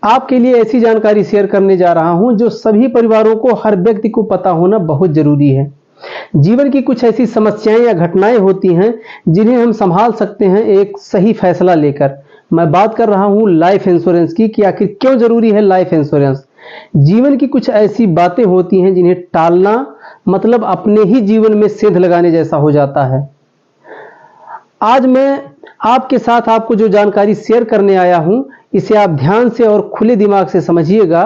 आपके लिए ऐसी जानकारी शेयर करने जा रहा हूं जो सभी परिवारों को, हर व्यक्ति को पता होना बहुत जरूरी है। जीवन की कुछ ऐसी समस्याएं या घटनाएं होती हैं जिन्हें हम संभाल सकते हैं एक सही फैसला लेकर। मैं बात कर रहा हूं लाइफ इंश्योरेंस की कि आखिर क्यों जरूरी है लाइफ इंश्योरेंस। जीवन की कुछ ऐसी बातें होती हैं जिन्हें टालना मतलब अपने ही जीवन में सेंध लगाने जैसा हो जाता है। आज मैं आपके साथ आपको जो जानकारी शेयर करने आया हूं, इसे आप ध्यान से और खुले दिमाग से समझिएगा।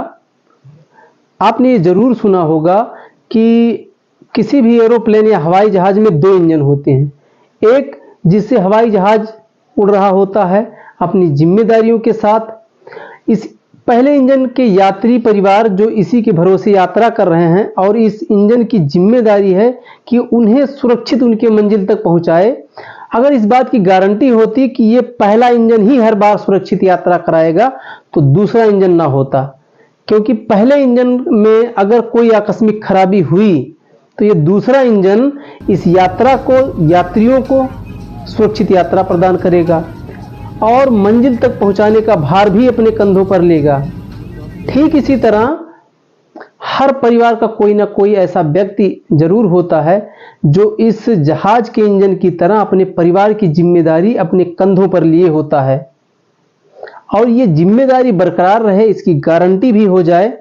आपने ये जरूर सुना होगा कि किसी भी एरोप्लेन या हवाई जहाज में दो इंजन होते हैं। एक जिससे हवाई जहाज उड़ रहा होता है अपनी जिम्मेदारियों के साथ। इस पहले इंजन के यात्री परिवार जो इसी के भरोसे यात्रा कर रहे हैं और इस इंजन की जिम्मेदारी है कि उन्हें सुरक्षित उनके मंजिल तक पहुंचाए। अगर इस बात की गारंटी होती कि ये पहला इंजन ही हर बार सुरक्षित यात्रा कराएगा तो दूसरा इंजन ना होता, क्योंकि पहले इंजन में अगर कोई आकस्मिक खराबी हुई तो ये दूसरा इंजन इस यात्रा को, यात्रियों को सुरक्षित यात्रा प्रदान करेगा और मंजिल तक पहुंचाने का भार भी अपने कंधों पर लेगा। ठीक इसी तरह हर परिवार का कोई ना कोई ऐसा व्यक्ति जरूर होता है जो इस जहाज के इंजन की तरह अपने परिवार की जिम्मेदारी अपने कंधों पर लिए होता है और ये जिम्मेदारी बरकरार रहे, इसकी गारंटी भी हो जाए,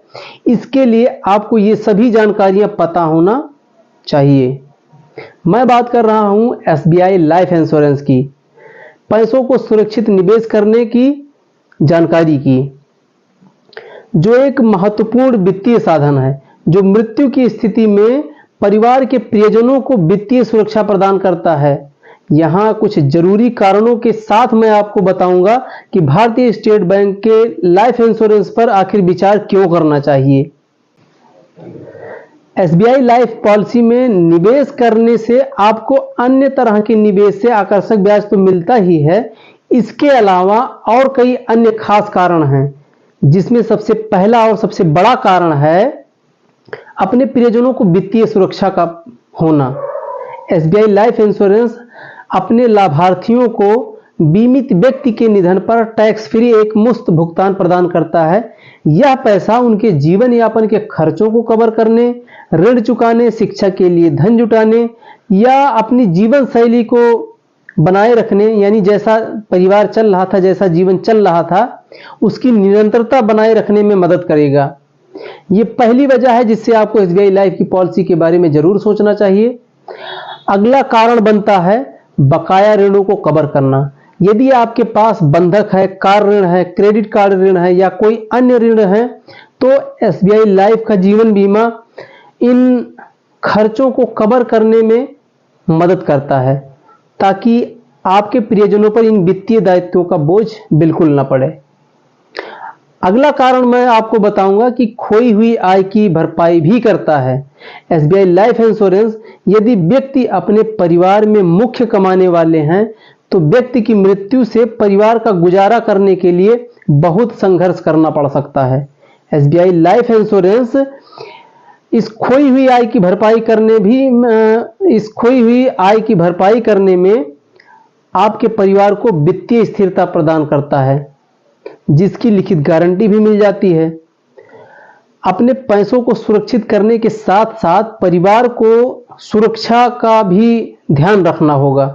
इसके लिए आपको ये सभी जानकारियां पता होना चाहिए। मैं बात कर रहा हूं एसबीआई लाइफ इंश्योरेंस की, पैसों को सुरक्षित निवेश करने की जानकारी की, जो एक महत्वपूर्ण वित्तीय साधन है जो मृत्यु की स्थिति में परिवार के प्रियजनों को वित्तीय सुरक्षा प्रदान करता है। यहां कुछ जरूरी कारणों के साथ मैं आपको बताऊंगा कि भारतीय स्टेट बैंक के लाइफ इंश्योरेंस पर आखिर विचार क्यों करना चाहिए। एसबीआई लाइफ पॉलिसी में निवेश करने से आपको अन्य तरह के निवेश से आकर्षक ब्याज तो मिलता ही है, इसके अलावा और कई अन्य खास कारण हैं, जिसमें सबसे पहला और सबसे बड़ा कारण है अपने प्रियजनों को वित्तीय सुरक्षा का होना। एसबीआई लाइफ इंश्योरेंस अपने लाभार्थियों को बीमित व्यक्ति के निधन पर टैक्स फ्री एक मुफ्त भुगतान प्रदान करता है। यह पैसा उनके जीवन यापन के खर्चों को कवर करने, ऋण चुकाने, शिक्षा के लिए धन जुटाने या अपनी जीवन शैली को बनाए रखने, यानी जैसा परिवार चल रहा था, जैसा जीवन चल रहा था, उसकी निरंतरता बनाए रखने में मदद करेगा। ये पहली वजह है जिससे आपको एसबीआई लाइफ की पॉलिसी के बारे में जरूर सोचना चाहिए। अगला कारण बनता है बकाया ऋणों को कवर करना। यदि आपके पास बंधक है, कार ऋण है, क्रेडिट कार्ड ऋण है या कोई अन्य ऋण है, तो एसबीआई लाइफ का जीवन बीमा इन खर्चों को कवर करने में मदद करता है ताकि आपके प्रियजनों पर इन वित्तीय दायित्वों का बोझ बिल्कुल ना पड़े। अगला कारण मैं आपको बताऊंगा कि खोई हुई आय की भरपाई भी करता है। एसबीआई लाइफ इंश्योरेंस, यदि व्यक्ति अपने परिवार में मुख्य कमाने वाले हैं तो व्यक्ति की मृत्यु से परिवार का गुजारा करने के लिए बहुत संघर्ष करना पड़ सकता है। एसबीआई लाइफ इंश्योरेंस इस खोई हुई आय की भरपाई करने में आपके परिवार को वित्तीय स्थिरता प्रदान करता है, जिसकी लिखित गारंटी भी मिल जाती है। अपने पैसों को सुरक्षित करने के साथ साथ परिवार को सुरक्षा का भी ध्यान रखना होगा।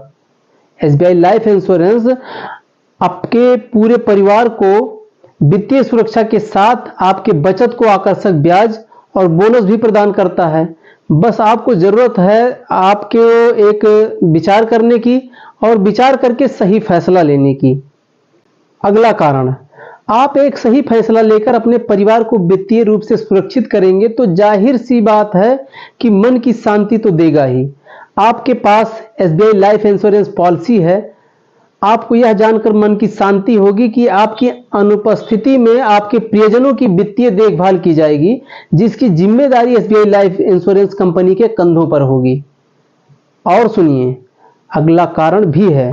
एसबीआई लाइफ इंश्योरेंस आपके पूरे परिवार को वित्तीय सुरक्षा के साथ आपके बचत को आकर्षक ब्याज और बोनस भी प्रदान करता है। बस आपको जरूरत है आपके एक विचार करने की और विचार करके सही फैसला लेने की। अगला कारण, आप एक सही फैसला लेकर अपने परिवार को वित्तीय रूप से सुरक्षित करेंगे तो जाहिर सी बात है कि मन की शांति तो देगा ही। आपके पास एसबीआई लाइफ इंश्योरेंस पॉलिसी है, आपको यह जानकर मन की शांति होगी कि आपकी अनुपस्थिति में आपके प्रियजनों की वित्तीय देखभाल की जाएगी, जिसकी जिम्मेदारी एसबीआई लाइफ इंश्योरेंस कंपनी के कंधों पर होगी। और सुनिए, अगला कारण भी है,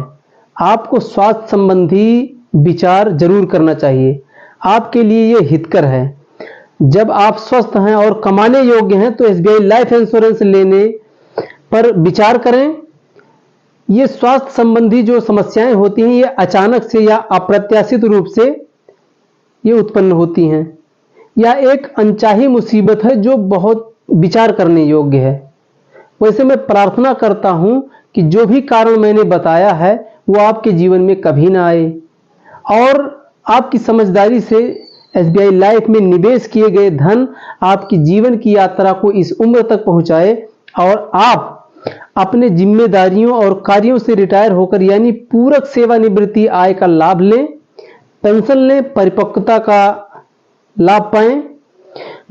आपको स्वास्थ्य संबंधी विचार जरूर करना चाहिए। आपके लिए यह हितकर है। जब आप स्वस्थ हैं और कमाने योग्य हैं तो एसबीआई लाइफ इंश्योरेंस लेने पर विचार करें। ये स्वास्थ्य संबंधी जो समस्याएं होती हैं, ये अचानक से या अप्रत्याशित रूप से ये उत्पन्न होती हैं। यह एक अनचाही मुसीबत है जो बहुत विचार करने योग्य है। वैसे मैं प्रार्थना करता हूं कि जो भी कारण मैंने बताया है वो आपके जीवन में कभी ना आए और आपकी समझदारी से एसबीआई लाइफ में निवेश किए गए धन आपकी जीवन की यात्रा को इस उम्र तक पहुंचाए और आप अपने जिम्मेदारियों और कार्यों से रिटायर होकर यानी पूरक सेवानिवृत्ति आय का लाभ लें, पेंशन लें, परिपक्वता का लाभ पाएं।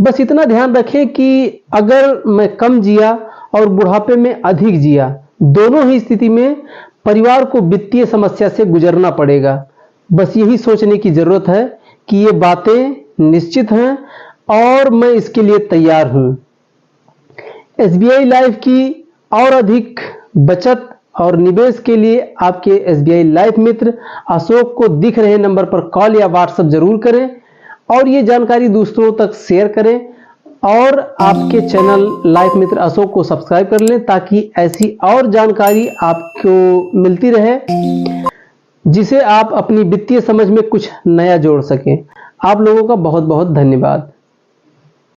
बस इतना ध्यान रखें कि अगर मैं कम जिया और बुढ़ापे में अधिक जिया, दोनों ही स्थिति में परिवार को वित्तीय समस्या से गुजरना पड़ेगा। बस यही सोचने की जरूरत है कि ये बातें निश्चित हैं और मैं इसके लिए तैयार हूं। एसबीआई लाइफ की और अधिक बचत और निवेश के लिए आपके एसबीआई लाइफ मित्र अशोक को दिख रहे नंबर पर कॉल या व्हाट्सएप जरूर करें और ये जानकारी दूसरों तक शेयर करें और आपके चैनल लाइफ मित्र अशोक को सब्सक्राइब कर लें ताकि ऐसी और जानकारी आपको मिलती रहे जिसे आप अपनी वित्तीय समझ में कुछ नया जोड़ सकें। आप लोगों का बहुत बहुत धन्यवाद।